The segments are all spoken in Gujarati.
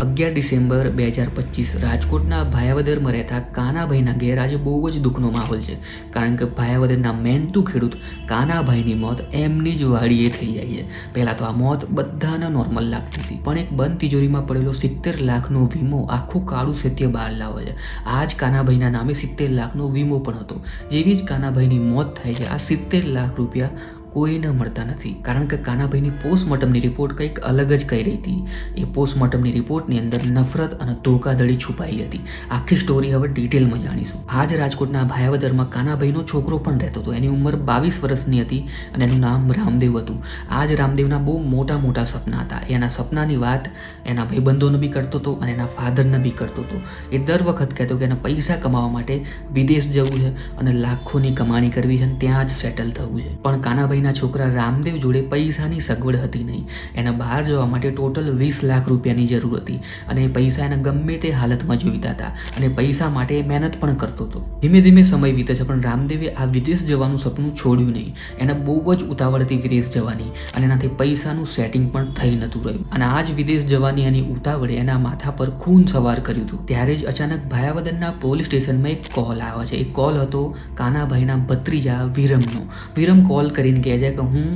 11 ડિસેમ્બર 2025 રાજકોટના ભાયાવદરમાં રહેતા કાનાભાઈના ઘેર આજે બહુ જ દુઃખનો માહોલ છે. કારણ કે ભાયાવદરના મહેનતુ ખેડૂત કાનાભાઈની મોત એમની જ વાડીએ થઈ જાય છે. પહેલાં તો આ મોત બધાને નોર્મલ લાગતી હતી, પણ એક બંધ તિજોરીમાં પડેલો 70 લાખનો વીમો આખું કાળું સત્ય બહાર લાવે છે. આ જ કાનાભાઈના નામે 70 લાખનો વીમો પણ હતો. જેવી જ કાનાભાઈની મોત થાય છે, આ 70 લાખ રૂપિયા કોઈને મળતા નથી. કારણ કે કાનાભાઈની પોસ્ટમોર્ટમની રિપોર્ટ કંઈક અલગ જ કહી રહી હતી. એ પોસ્ટમોર્ટમની રિપોર્ટની અંદર નફરત અને ધોકાધડી છુપાયેલી હતી. આખી સ્ટોરી હવે ડિટેલમાં જાણીશું. આ જ રાજકોટના ભાયાવદરમાં કાનાભાઈનો છોકરો પણ રહેતો હતો. એની ઉંમર 22 વર્ષની હતી અને એનું નામ રામદેવ હતું. આ જ રામદેવના બહુ મોટા સપના હતા. એના સપનાની વાત એના ભાઈબંધોને બી કરતો હતો અને એના ફાધરને બી કરતો હતો. એ દર વખત કહેતો કે એને પૈસા કમાવા માટે વિદેશ જવું છે અને લાખોની કમાણી કરવી છે અને ત્યાં જ સેટલ થવું છે. પણ કાનાભાઈ ના છોકરા રામદેવ જોડે પૈસાની સગવડ હતી નહીં. એને બહાર જવા માટે ટોટલ 20 લાખ રૂપિયાની જરૂર હતી અને એ પૈસા એને ગમે તે હાલતમાં જોઈતા હતા અને પૈસા માટે મહેનત પણ કરતો હતો. ધીમે ધીમે સમય વીતે છે, પણ રામદેવે આ વિદેશ જવાનું સપનું છોડ્યું નહીં. એને બહુ જ ઉતાવળ હતી વિદેશ જવાની અને એનાથી પૈસાનું સેટિંગ પણ થઈ નહોતું રહ્યું. અને આ જ વિદેશ જવાની એની ઉતાવળે એના માથા પર ખૂન સવાર કર્યું હતું. ત્યારે જ અચાનક ભાયાવદરના પોલીસ સ્ટેશનમાં એક કોલ આવે છે. એ કોલ હતો કાનાભાઈના ભત્રીજા વિરમનો. વિરમ કોલ કરીને કહે છે કે હું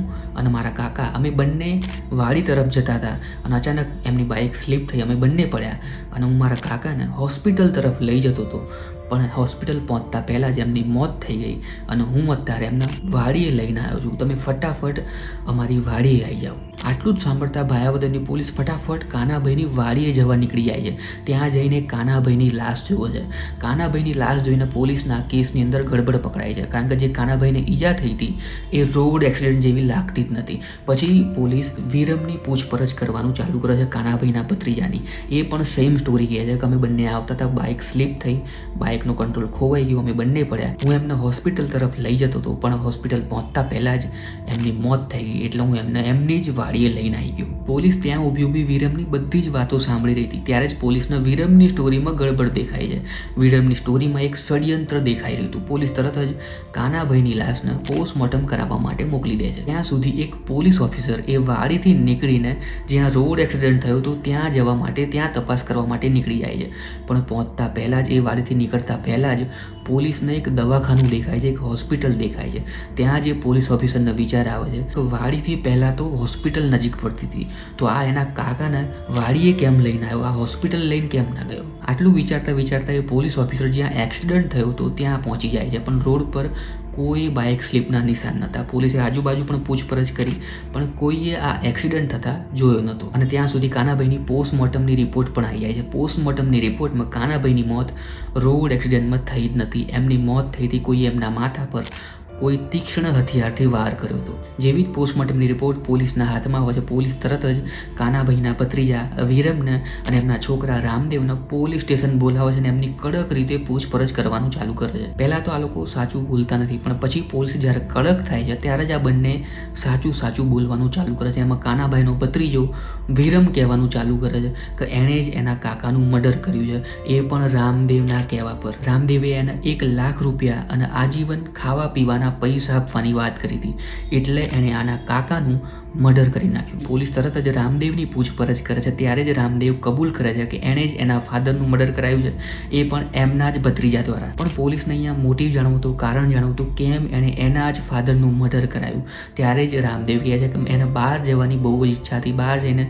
અને મારા કાકા અમે બંને વાડી તરફ જતા હતા અને અચાનક એમની બાઇક સ્લીપ થઈ. અમે બંને પડ્યા અને હું મારા કાકાને હોસ્પિટલ તરફ લઈ જતો હતો, પણ હોસ્પિટલ પહોંચતા પહેલાં જ એમની મોત થઈ ગઈ અને હું અત્યારે એમને વાડીએ લઈને આવ્યો છું. તમે ફટાફટ અમારી વાડીએ આવી જાઓ. આટલું જ સાંભળતા ભાયાવદરની પોલીસ ફટાફટ કાનાભાઈની વાડીએ જવા નીકળી જાય છે. ત્યાં જઈને કાનાભાઈની લાશ જુએ છે. કાનાભાઈની લાશ જોઈને પોલીસના કેસની અંદર ગડબડ પકડાય છે. કારણ કે જે કાનાભાઈને ઈજા થઈ હતી એ રોડ એક્સિડન્ટ જેવી લાગતી જ નથી. પછી પોલીસ વિરમની પૂછપરછ કરવાનું ચાલુ કરે છે કાનાભાઈના ભત્રીજાની. એ પણ સેમ સ્ટોરી કહે છે કે અમે બંને આવતા હતા, બાઇક સ્લીપ થઈ, બાઇકનો કંટ્રોલ ખોવાઈ ગયો, અમે બંને પડ્યા. હું એમને હોસ્પિટલ તરફ લઈ જતો હતો, પણ હોસ્પિટલ પહોંચતા પહેલાં જ એમની મોત થઈ ગઈ, એટલે હું એમને એમની જ વાડીએ લઈને આવી ગયો. પોલીસ ત્યાં ઊભી વિરમની બધી જ વાતો સાંભળી રહી હતી. ત્યારે જ પોલીસને વિરમની સ્ટોરીમાં ગડબડ દેખાય છે. વિરમની સ્ટોરીમાં એક ષડયંત્ર દેખાઈ રહ્યું હતું. પોલીસ તરત જ કાનાભાઈની લાશને પોસ્ટમોર્ટમ કરાવવા માટે મોકલી દે છે. ત્યાં સુધી એક પોલીસ ઓફિસર એ વાડીથી નીકળીને જ્યાં રોડ એક્સિડન્ટ થયો હતો ત્યાં જવા માટે, ત્યાં તપાસ કરવા માટે નીકળી જાય છે. પણ પહોંચતા પહેલાં જ, એ વાડીથી નીકળતા પહેલાં જ પોલીસને એક દવાખાનું દેખાય છે, એક હોસ્પિટલ દેખાય છે. ત્યાં જે પોલીસ ઓફિસરને વિચાર આવે છે કે વાડીથી પહેલાં તો હોસ્પિટલ નજીક પડતી હતી, તો આ એના કાકાને વાડીએ કેમ લઈને આવ્યો, આ હોસ્પિટલ લઈને કેમ ના ગયો? આટલું વિચારતા એ પોલીસ ઓફિસર જ્યાં એક્સિડન્ટ થયો હતો ત્યાં પહોંચી જાય છે, પણ રોડ પર કોઈ બાઇક સ્લીપના નિશાન નહોતા. પોલીસે આજુબાજુ પણ પૂછપરછ કરી, પણ કોઈએ આ એક્સિડન્ટ થતાં જોયો નહોતો. અને ત્યાં સુધી કાનાભાઈની પોસ્ટમોર્ટમની રિપોર્ટ પણ આવી જાય છે. પોસ્ટમોર્ટમની રિપોર્ટમાં કાનાભાઈની મોત રોડ એક્સિડન્ટમાં થઈ જ નથી. એમની મોત થઈ હતી કોઈએ એમના માથા પર કોઈ તીક્ષ્ણ હથિયારથી વાર કર્યો હતો. જેવી જ પોસ્ટમોર્ટમની રિપોર્ટ પોલીસના હાથમાં આવે છે, પોલીસ તરત જ કાનાભાઈના ભત્રીજા વિરમને અને એમના છોકરા રામદેવને પોલીસ સ્ટેશન બોલાવે છે અને એમની કડક રીતે પૂછપરછ કરવાનું ચાલુ કરે છે. પહેલાં તો આ લોકો સાચું બોલતા નથી, પણ પછી પોલીસ જ્યારે કડક થાય છે ત્યારે જ આ બંને સાચું બોલવાનું ચાલુ કરે છે. એમાં કાનાભાઈનો ભત્રીજો વિરમ કહેવાનું ચાલુ કરે છે કે એણે જ એના કાકાનું મર્ડર કર્યું છે, એ પણ રામદેવના કહેવા પર. રામદેવે એને 1 લાખ રૂપિયા અને આજીવન ખાવા પીવાના પૈસા આપવાની વાત કરી હતી, એટલે એણે આના કાકાનું મર્ડર કરી નાખ્યું. પોલીસ તરત જ રામદેવની પૂછપરછ કરે છે. ત્યારે જ રામદેવ કબૂલ કરે છે કે એણે જ એના ફાધરનું મર્ડર કરાયું છે, એ પણ એમના જ ભત્રીજા દ્વારા. પણ પોલીસને અહીંયા મોટિવ જાણવું હતું, કારણ જાણવું હતું કેમ એણે એના જ ફાધરનું મર્ડર કરાયું. ત્યારે જ રામદેવ કહે છે કે એને બહાર જવાની બહુ જ ઈચ્છા હતી, બહાર જઈને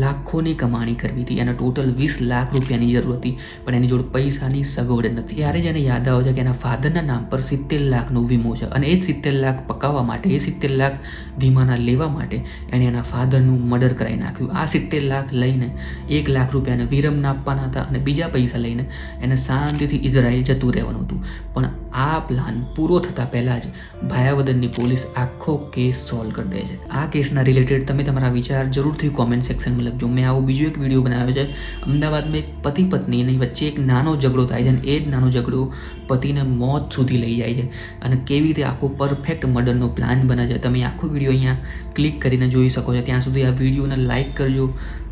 લાખોની કમાણી કરવી હતી, એને ટોટલ 20 લાખ રૂપિયાની જરૂર હતી, પણ એની જોડે પૈસાની સગવડ નથી. ત્યારે જ એને યાદ આવે છે કે એના ફાધરના નામ પર 70 લાખનો વીમો છે અને એ જ 70 લાખ પકાવવા માટે, એ 70 લાખ વીમાના લેવા માટે એણે એના ફાધરનું મર્ડર કરાવી નાખ્યું. આ 70 લાખ લઈને 1 લાખ રૂપિયાને વિરમને આપવાના હતા અને બીજા પૈસા લઈને એને શાંતિથી ઇઝરાયલ જતું રહેવાનું હતું. પણ આ પ્લાન પૂરો થતાં પહેલાં જ ભાયાવદરની પોલીસ આખો કેસ સોલ્વ કરી દે છે. આ કેસના રિલેટેડ તમે તમારા વિચાર જરૂરથી કોમેન્ટ સેક્શનમાં લખજો. મેં આવો બીજો એક વિડીયો બનાવ્યો છે. અમદાવાદમાં એક પતિ પત્નીની વચ્ચે એક નાનો ઝઘડો થાય છે અને એ જ નાનો ઝઘડો પતિને મોત સુધી લઈ જાય છે અને કેવી રીતે આખો પરફેક્ટ મર્ડરનો પ્લાન બને છે. તમે આખો વિડીયો અહીંયા ક્લિક કરીને જોઈ શકો છો. ત્યાં સુધી આ વિડીયોને લાઇક કરજો,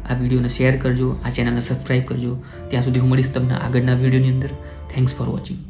આ વિડીયોને શેર કરજો, આ ચેનલને સબસ્ક્રાઈબ કરજો. ત્યાં સુધી હું મળીશ તમને આગળના વિડીયોની અંદર. Thanks for watching.